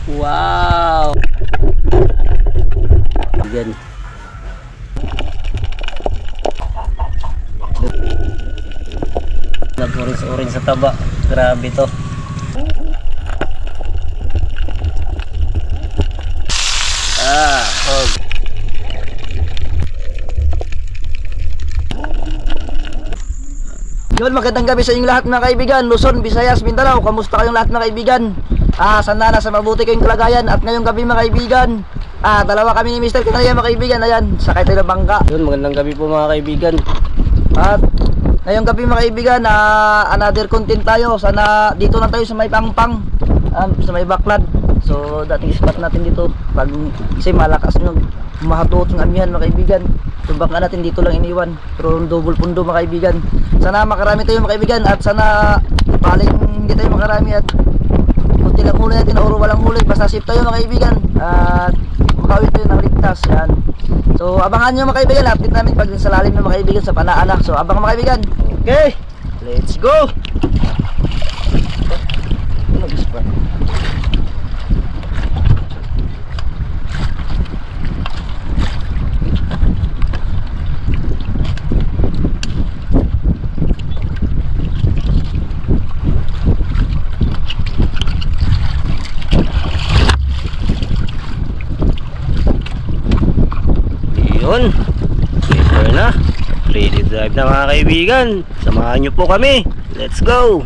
Wow! Yan. Nag-orange-orange sa taba. Grabe to. Oh. Yun, magandang gabi sa inyong lahat mga kaibigan. Luzon, Visayas, Mindanao. Kamusta kayong lahat mga kaibigan? Sana nasa mabuti kayong kalagayan. At ngayong gabi mga kaibigan, dalawa kami ni Mr. Kanaya mga kaibigan. Ayan, sakay tayo ng bangka. Yun, magandang gabi po mga kaibigan. At ngayong gabi mga kaibigan, another content tayo. Sana dito lang tayo sa may pangpang, sa may baklad. So dating spot natin dito kasi malakas nung mahatot ng amihan mga kaibigan. So baka natin dito lang iniwan, pero double pundo mga kaibigan. Sana makarami tayo mga kaibigan, at sana paling hindi tayo makarami at kunti lang huli natin, o walang huli, basta safe tayo mga kaibigan at makawin tayo ng ligtas. Yan. So abangan nyo mga kaibigan, update namin pag sa lalim ng mga kaibigan sa Panaana. So abangan mga kaibigan. Okay, let's go. Yun, ready na, ready to drive na mga kaibigan. Samahan nyo po kami, let's go.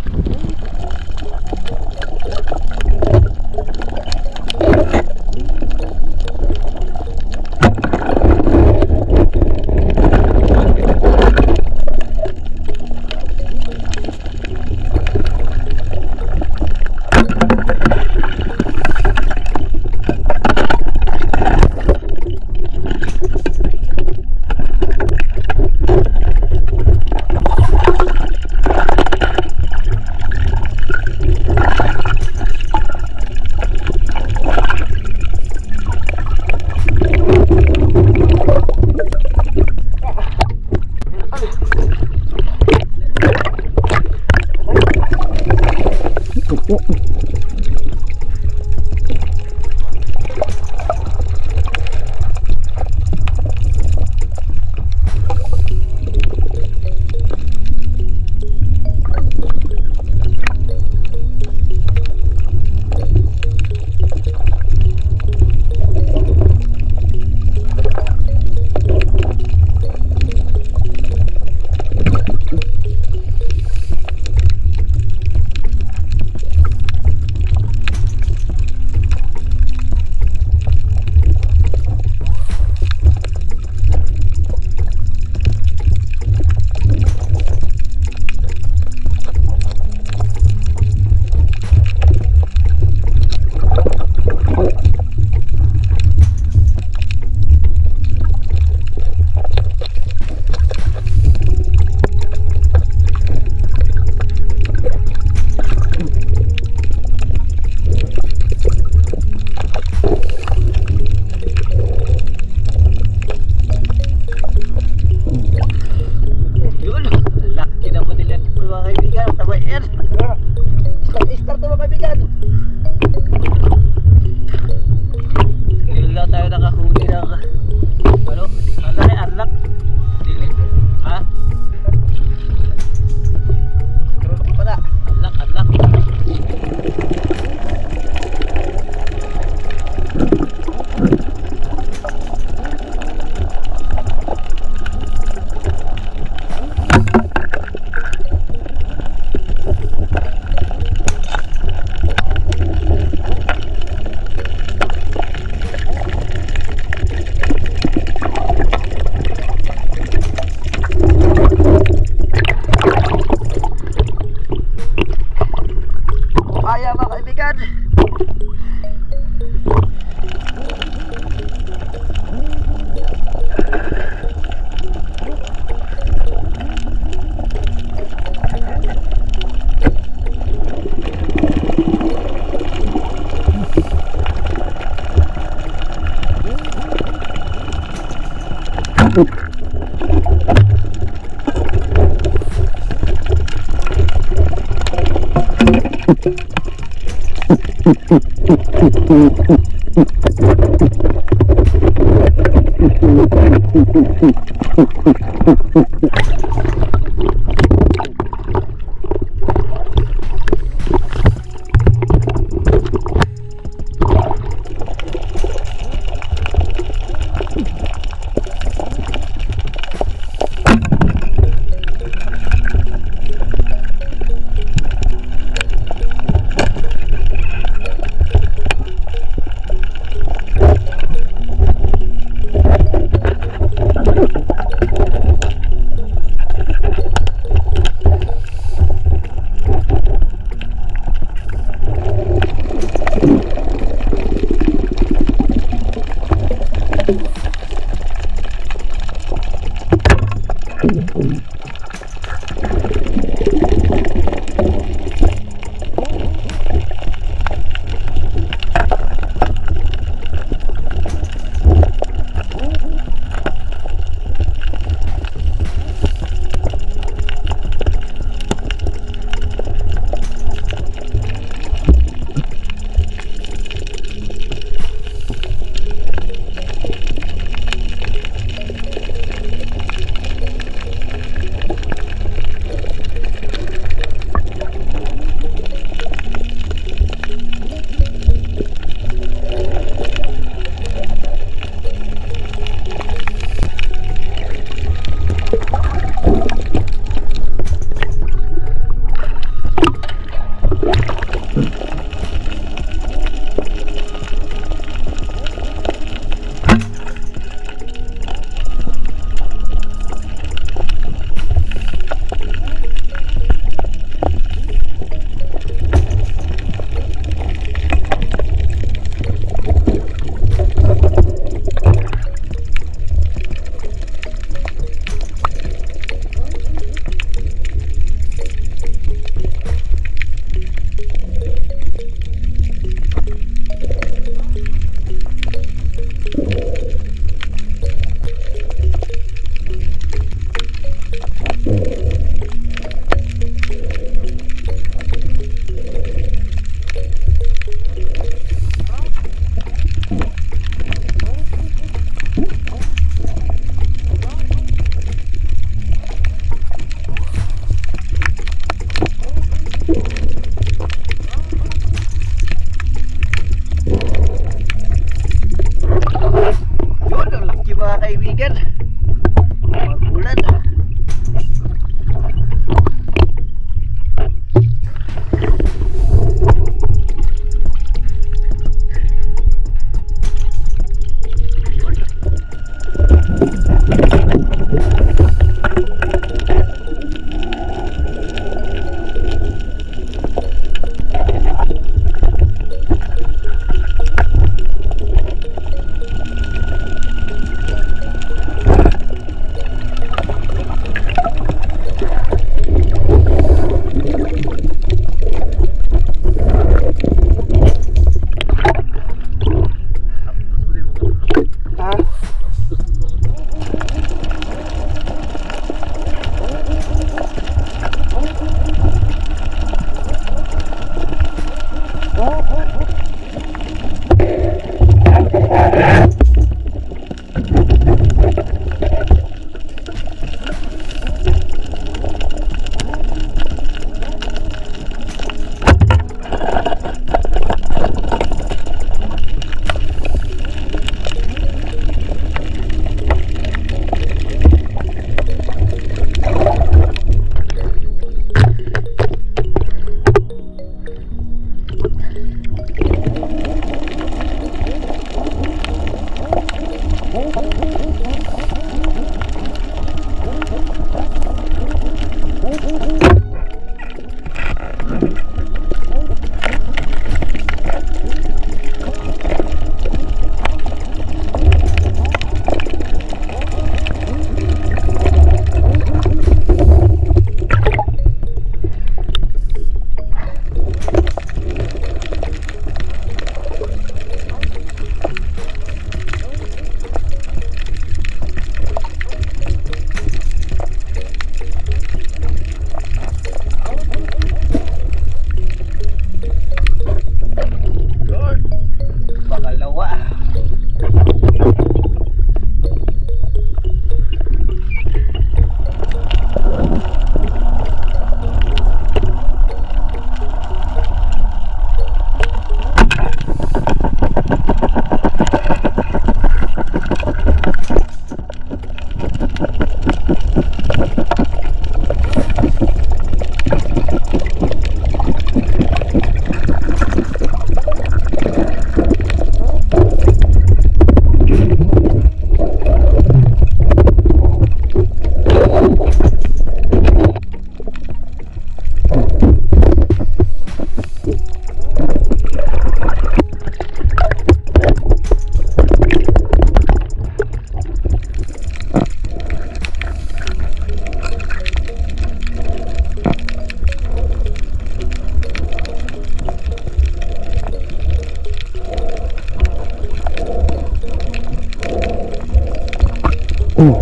Lord,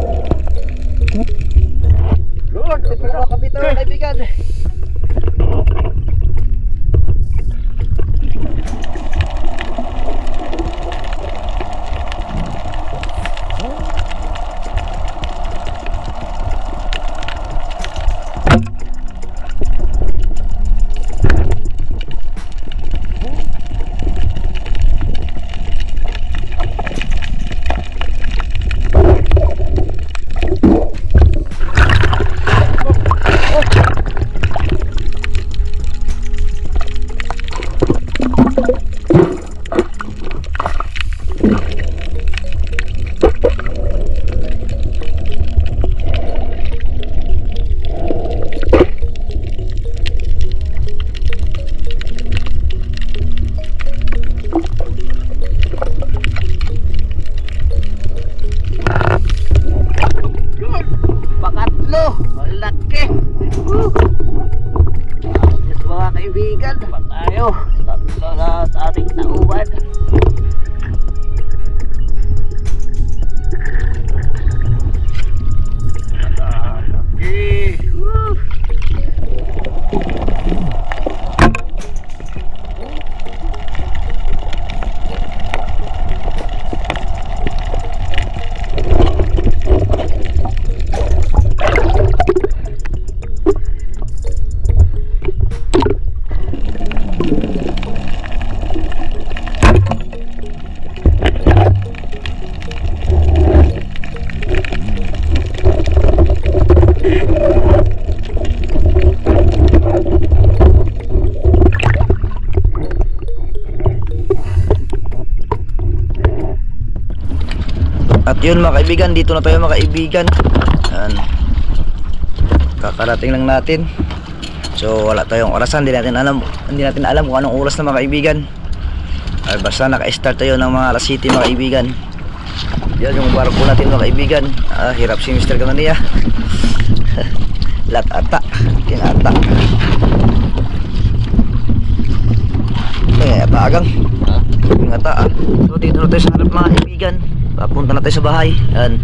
ito na kapito mga kaibigan. Malaki. Yes mga kaibigan, tayo tatlo na sa ating tauban. Malaki. At yun mga kaibigan, dito na tayo mga kaibigan. Yan. Kakarating lang natin. So wala tayong orasan, hindi natin alam kung anong oras na mga kaibigan. Ay basta naka-start tayo ng mga alas 7 mga kaibigan. Yan yung barko natin mga kaibigan. Hirap si Mr. Kananiya. Lat ata, kinata. Ata agang. Kinata. So dito na tayo sa harap mga kaibigan. Papunta na tayo sa bahay. Yan.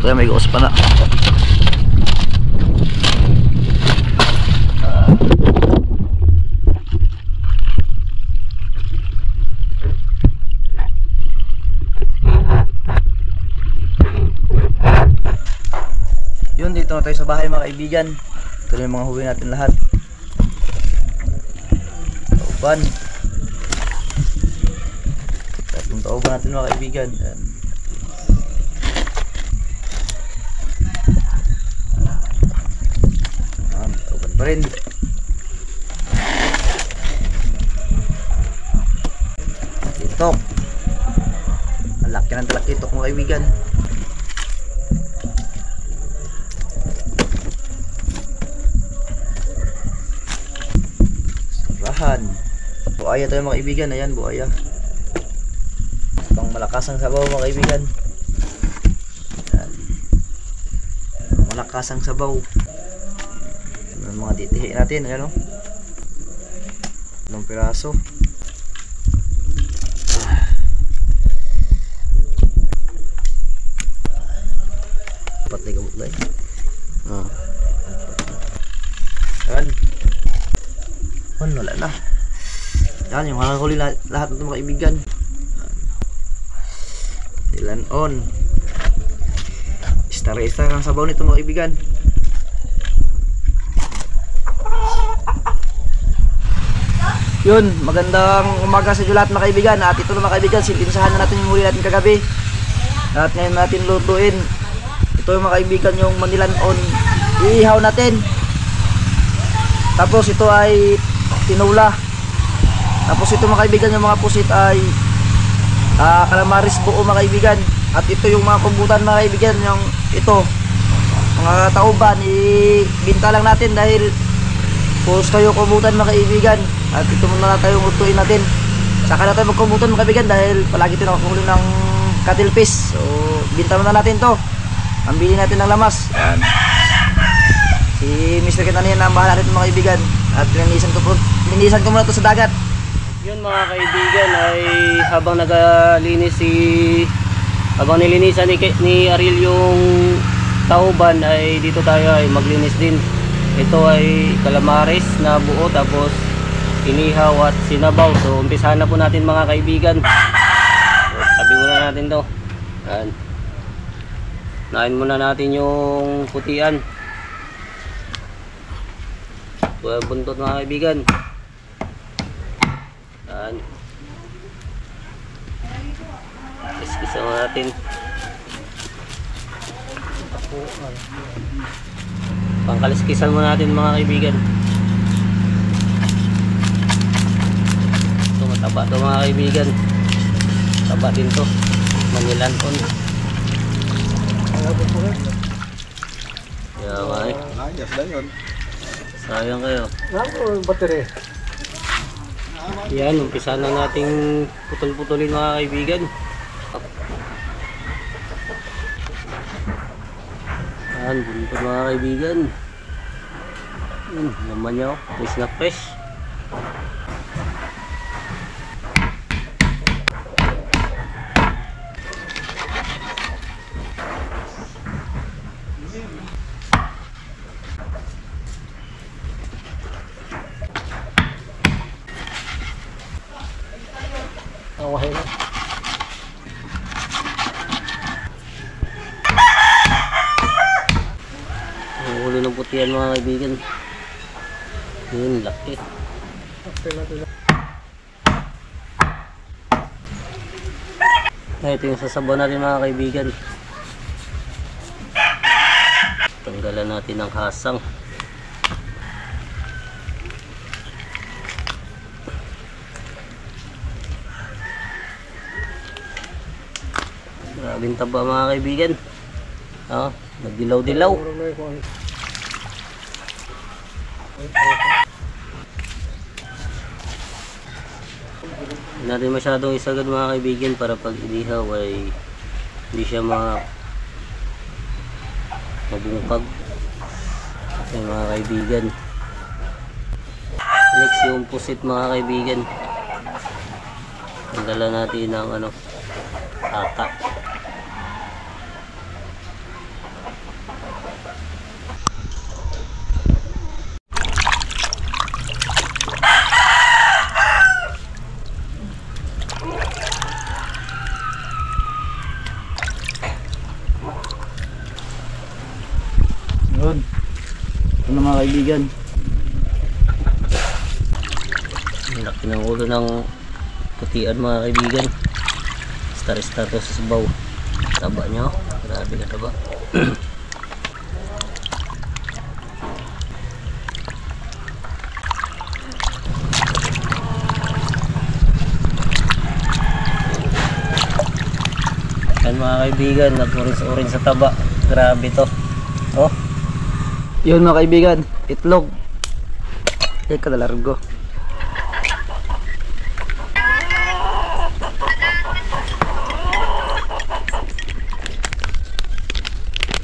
Kaya may gos pa na. Yun, dito na tayo sa bahay mga kaibigan. Ito na yung mga huwi natin lahat. Tauban. Tatlong tauban natin mga kaibigan. Yan. Tauban pa rin. Titok. Ang laki ng talakitok mga kaibigan. Buaya tayo mga kaibigan, ayan buaya. Pang malakas ang sabaw mga kaibigan. Ayan. Malakas ang sabaw. Ayan, mga ditihi natin, ayan o. Ilang piraso. Patay ka buklay. Ayan. Wala na. Yan yung huli lahat ng mga kaibigan. Dilan on. Istara-istara ang sabaw nito mga kaibigan. Yun, magandang umaga sa lahat mga kaibigan. At ito na mga kaibigan, sintinsahan na natin yung huli natin kagabi. At ngayon natin lutuin. Ito yung mga kaibigan yung manilan on. Iihaw natin. Tapos ito ay tinula. Tapos ito mga kaibigan, yung mga pusit ay calamaris buo mga kaibigan. At ito yung mga kumbutan mga kaibigan, yung ito mga tauban, ibinta lang natin dahil pus kayo kumbutan mga kaibigan. At ito muna na tayong lutuin natin. Saka na tayo magkumbutan mga kaibigan dahil palagi ito nakakulo ng cattle fish. So binta muna natin to. Pambili natin ng lamas. Yan. Si Mr. Kananiya na ang bahala nito mga kaibigan. At linisan ko muna ito sa dagat. Yun mga kaibigan ay habang nilinisan ni Ariel yung tauban ay dito tayo ay maglinis din. Ito ay calamares na buo tapos inihaw at sinabaw. So umpisahan na po natin mga kaibigan. So, tabi muna natin to. Yan. Nain muna natin yung putian. Buntot mga kaibigan. Yan. Iskisa mo natin. Pangkaliskisan mo natin mga kaibigan. Ito mataba ito mga kaibigan. Taba din to. Manilanton. Kaya nga eh. Sayang kayo. Yan, umpisa na nating putol-putulin mga kaibigan. Yan, buntot mga kaibigan. Naman nyo, fresh na fresh. Okay na. Ang ulo ng putihan mga kaibigan. Yun, laki. Ito yung sasabaw natin mga kaibigan. Tanggalan natin ang hasang. Grabing taba mga kaibigan. Nagdilaw-dilaw. Hindi natin masyadong isagad mga kaibigan para pag inihaw ay hindi siya mabungkag. Okay mga kaibigan. Next yung pusit mga kaibigan. Tanggalan natin ng tata. Yun. Ito na mga kaibigan. Laki ng ulo ng putian mga kaibigan. Star-star to sa sabaw. Taba nyo. Grabe ka taba. Yan mga kaibigan. Nag-orange sa taba. Grabe to. Oh. Yun mga kaibigan. Itlog. Teka na largo.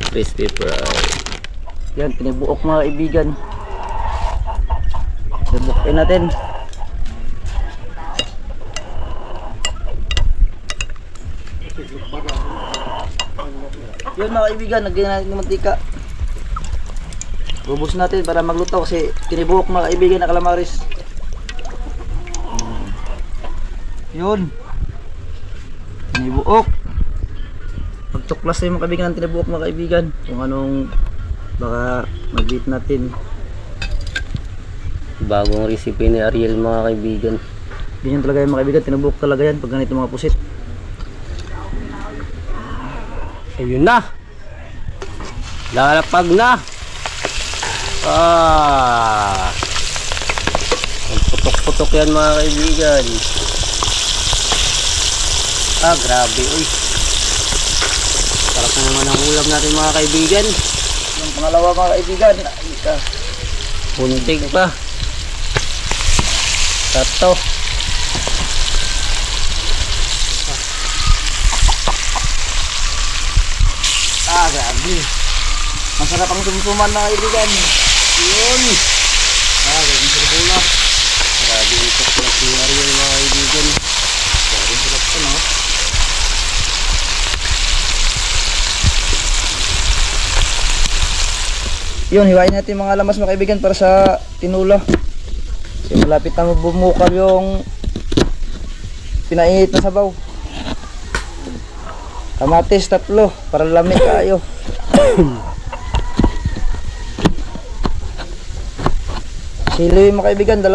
Crispy fry. Yan, pinibuok mga kaibigan. Bubukin natin. Yun mga kaibigan, lagyan natin ng mantika. Bubus natin para magluto kasi pinibuok mga kaibigan na calamares. Yun. Pinibuok. Pagtuklas na yung mga kaibigan ng tinibuok mga kaibigan. Kung anong baka mag-beat natin. Bagong recipe ni Ariel mga kaibigan. Ganyan talaga yung mga kaibigan. Tinibuok talaga yan pag ganito mga pusit. Ayun na. Lalapag na. Putok-putok yan mga kaibigan. Grabe. Uy. Sarap na naman ang ulam natin mga kaibigan. Yung pangalawa mga kaibigan. Puntig pa. Tato. Grabe. Masarap ang sumsuman mga kaibigan. Yun. Gagawin sa bola. Grabe yung tuklas ni Ariel mga Yun, hiwain natin mga lamas mga kaibigan para sa tinula. Kasi malapit na bumukal yung pinainit na sabaw. Kamatis 3 para lamig kayo. Sili mga kaibigan 2.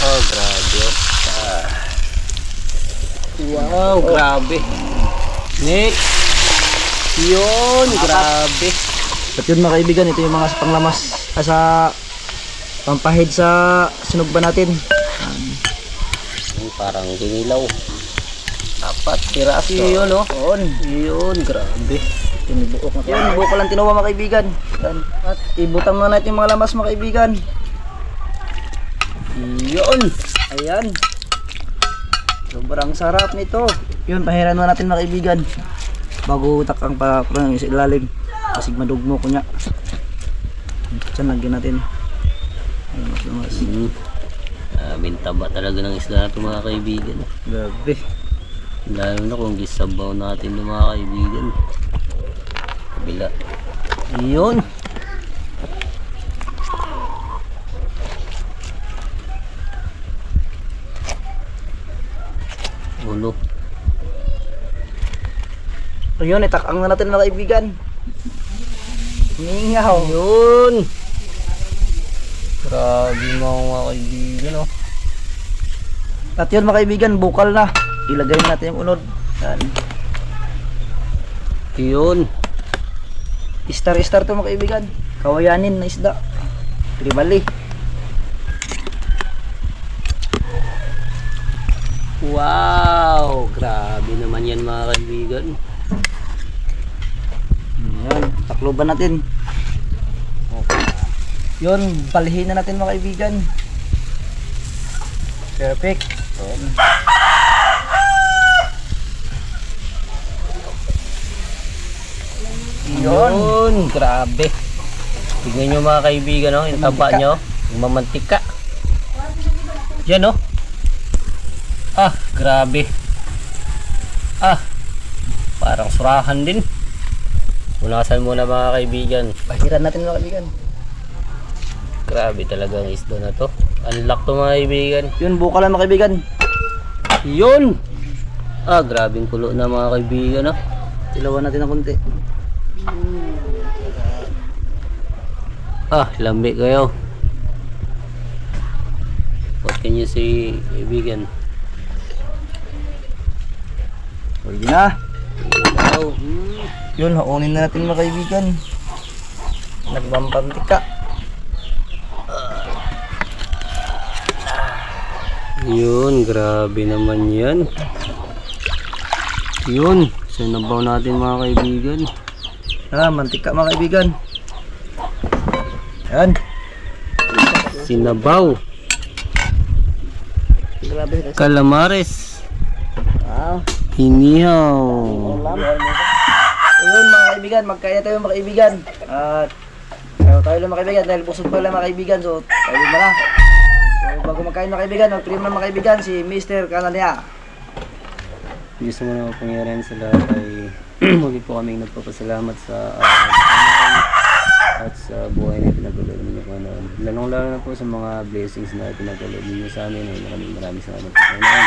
Oh, grabe. Wow, grabe. Next. Yun, grabe. At yun mga kaibigan, ito yung mga panglamas sa pampahid sa sinugba natin. Parang ginilaw. 4 piraso yun, no? Yun, grabe. Yun, buo ko lang tinuwa mga kaibigan. Yan. At ibutang na natin yung mga lamas mga kaibigan. Yun. Ayan. Sobrang sarap nito. Yun, pahiran na natin mga kaibigan. Bago takang pa sa ilalim. Kasi madugmo ko niya. Diyan lagyan natin. Bintaba talaga ng isla na ito mga kaibigan. Grabe. Lalo na kung gisabaw natin ng mga kaibigan. Kabila. Yun. Ulo. Ayun, itakang na natin mga kaibigan. Mingaw. Yun. Grabe mga kaibigan, oh. At yun mga kaibigan, bukal na. Ilagay natin yung unod. Yan. Yun. Star to mga kaibigan. Kawayanin na isda. Tribali. Wow. Grabe naman yan mga kaibigan. Yan. Takloban natin. Yun. Palihin na natin mga kaibigan. Perfect. Yun, grabe. Tignan nyo mga kaibigan, no? Yung taba nyo, yung mamantika. Yan, no? Ah, grabe. Ah, parang surahan din. Punasan muna mga kaibigan. Pahiran natin mga kaibigan. Grabe talaga ang isda na to. Unlock to mga kaibigan. Yun, bukal lang mga kaibigan. Yun! Ah, grabing kulo na mga kaibigan, no? Tilawan natin ng konti. Ah, lambi kayo. What can you say, kaibigan? Pwede na. Wow. Yun, haunin na natin mga kaibigan. Nagmampantika. Yun, grabe naman yan. Yun, sinabaw natin mga kaibigan. Ah, mantika mga kaibigan. Yan. Sinabaw. Grabe. Calamares. Wow. Hinihaw. Ayun mga kaibigan, magkain na tayo mga kaibigan. At tayo lang mga kaibigan dahil busog pa lang mga kaibigan. So tayo ba na? So bago magkain mga kaibigan, mag-prime na mga kaibigan si Mr. Canania. Gusto mo na mapangyarihan sa lahat ay muli po kaming nagpapasalamat sa at sa buhay na pinagkaloob ninyo po noon. Lalong lalo na po sa mga blessings na pinagkaloob ninyo sa amin. Maraming salamat po noon.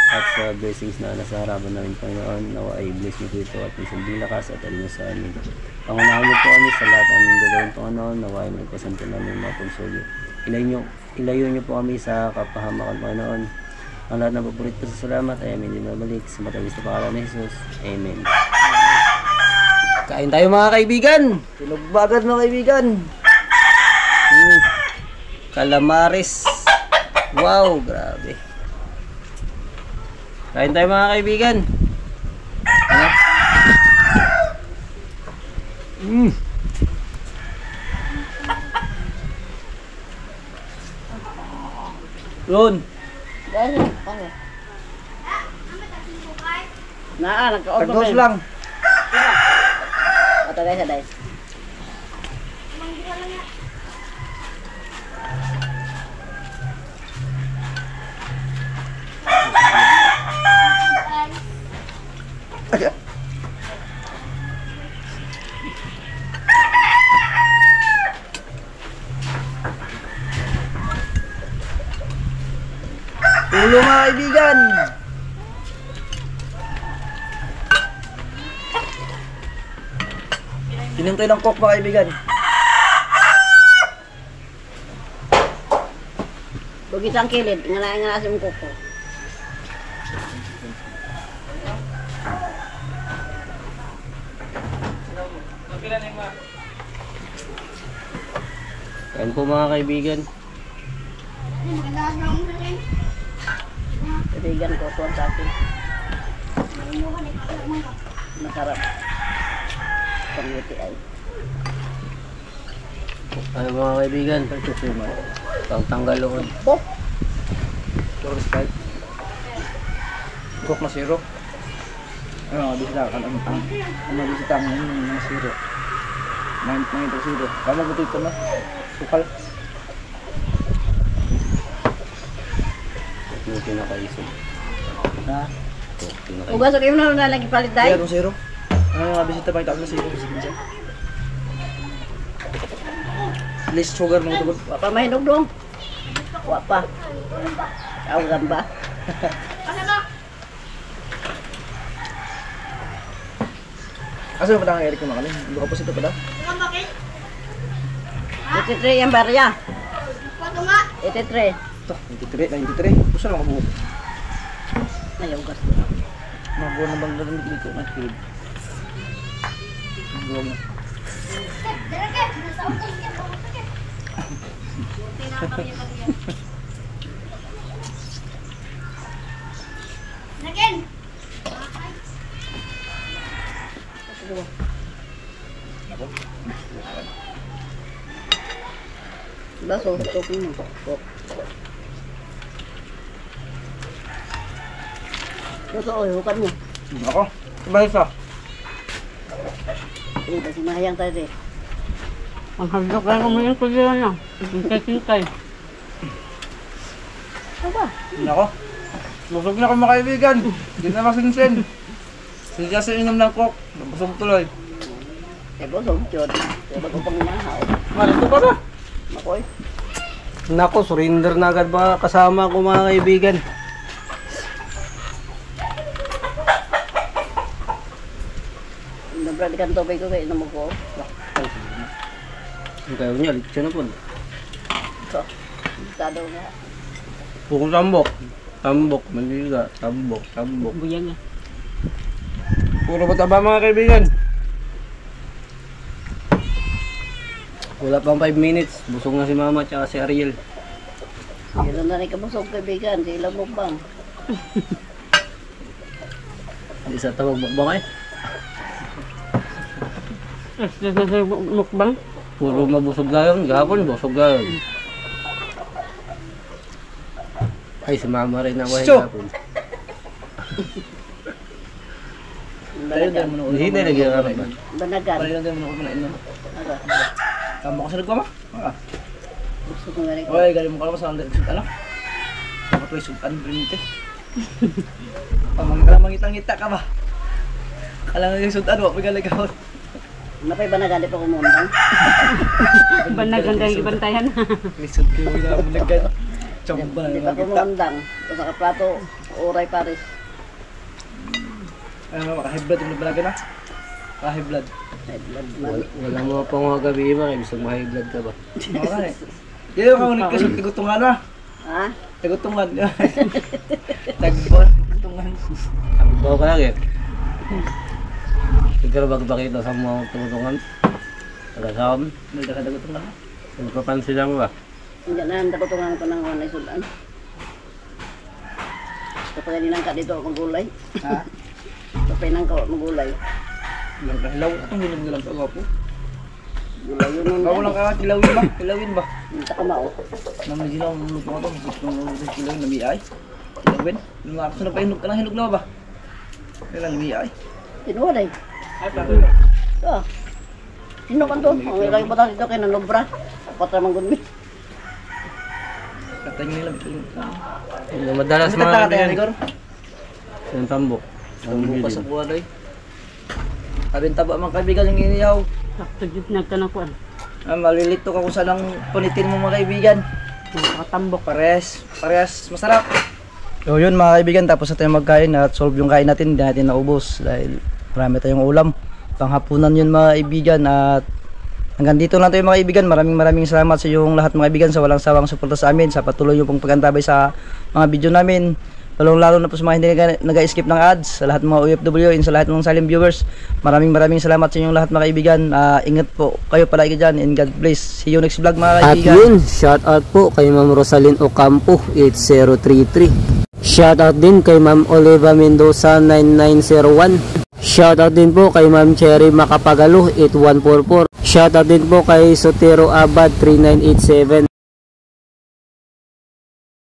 At sa blessings na nasa harapan namin Panginoon, nawa ay bless niyo po ito at isang lakas at alin sa amin. Pangunahan niyo po kami sa lahat ng aming gagawin Panginoon, nawa ay magpasanto namin mga pagsulyo. Ilayo niyo po kami sa kapahamakan Panginoon. Ang lahat ng paborito sa salamat ay amin din mabalik sa matamis na pangalan ni Jesus. Amen. Kain tayo mga kaibigan. Tinugbagan mga kaibigan. Calamares. Wow, grabe. Kain tayo mga kaibigan. Yun. Tagdos lang. Ito guys, guys. kaibigan. Pinintay ng cook mga kaibigan. Bugis ang kilid, ngana sa mong kuko. Ayan po mga kaibigan. Kaibigan ko, tuwan sa akin. Masarap. Pangiti ay. Ano mga kaibigan? Pagtanggal loon. Oh! Puro Sprite. Cook na zero. Ano, bisita kan ang bisita ng zero. 9.0. Kama buto ito na. Sukal. Yung pinakaiso. Ha? Ugas sa kayo na lagi palit Kaya dahil. itong zero. Ano yung bisita pa itaon na zero. Less sugar mga tugod. Wapa mahinog dong. Wapa. Awagan ba? Asa yung patang Eric kumakalim? Buka po sito pa daw? Ititre yung barya. Ititre. Ito, 93. Pusa lang mabuhok. Ayaw gas. Mabuhok na bang dalamit dito. Nakilid. Mabuhok na. Baso, stop mo. Stop. Baso, hukan mo. Ako? Sabay sa? Hindi, kasi mahayang tayo eh. Ang hagdok lang kumain ko dyan na. Hintay-hintay. Ano ba? Ako? Busog na ako mga kaibigan. Hindi na masinsin. Sige sa inom ng coke. Busog tuloy. Eh, baso, chod. Pero ko pang mahaw. Marito pa ba? Makoy. Nako, surrender na agad mga kasama ko mga kaibigan. Nabrad ka tubig ko kayo na mo ko. Ang kayo niya, litsyo na po. So, tado nga. Puro tambok. Tambok, manliga. Tambok, tambok. Buyang niya. Puro bataba mga kaibigan. Wala pang 5 minutes. Busog na si mama at si Ariel. Kailan na rin kabusog kaibigan. Sa ilang mukbang. Hindi sa tawag bakbang eh. Sa mukbang. Puro mabusog gayon. Gapon, busog gayon. Ay, si mama rin ako ay Syo! gapon. Banagan. Hindi na lagi ang ba? Banagan. Palilan din mo na ako manain. Aga. Tama ko sa nagwa ma? Gusto ko nga rin. Oy, galing mo ka naman sa ano? Dapat may sudan prinite. Kalang mangitang-ngita ka ba? Kalang yung sudan, wak may galagawin. Napay banagan di pa kumundang. Banagan dahil ibantayan. May sud ko yung nalaman. Chamba Di na pa kumundang. Basta ka plato, oray pares. Ano, makahiblad yung nabalaga na? Makahiblad. Ay, blood man. Wala mo pa mga gabi ba? Ibig sabihin may blood ka ba? Oo ka eh. Yan yung kamunik ka sa tigutungan ba? Ha? Tigutungan. Tagbon. Tigutungan. Ang bawa ka lang eh. Siguro bakit sa mga tumutungan? Tagasam? May tigutungan. Nagpapansin lang ba? Hindi na ang takutungan ko ng mga sudan. Kapag nilang ka dito magulay. Ha? Kapag nang ka magulay. Ilang ka hilaw. Itong hilaw nilang kagapo. Gulay yun nun. Bago lang ka hilawin ba? Hilawin ba? Hindi ka mao. Naman sila ang lulot mo ito. Kung hilawin na biyay. Hilawin. Lumapos na pa hinog ka na hinog na ba? Kailan biyay? Tinuwalay. Ay, plato. Ah. Sino man to? Ang ilagay pa tayo dito kay nanobra. Patra mang gundmi. Katay nila. Madalas Ano mga ka tayo, kaibigan. Igor? Yung tambok. Ang bukas sa buwan ay. Sabi taba mga kaibigan yung iniyaw. Sakto dito nagkanakuan. Malilito ka kung saan ang punitin mo mga kaibigan. Nakatambok. Parehas masarap. So yun mga kaibigan, tapos na tayo magkain at solve yung kain natin, hindi natin naubos dahil marami tayong ulam. Panghapunan yun mga kaibigan at hanggang dito lang tayo mga kaibigan. Maraming salamat sa yung lahat mga kaibigan sa walang sawang suporta sa amin, sa patuloy yung pong pagantabay sa mga video namin. Lalo na po sa mga hindi nag-skip ng ads, sa lahat ng mga OFW and sa lahat ng silent viewers. Maraming salamat sa inyong lahat mga kaibigan. Ingat po kayo palagi dyan and God bless. See you next vlog mga kaibigan. At yun, shout out po kay Ma'am Rosalyn Ocampo 8033. Shout out din kay Ma'am Oliva Mendoza 9901. Shout out din po kay Ma'am Cherry Macapagalo 8144. Shout out din po kay Sotero Abad 3987.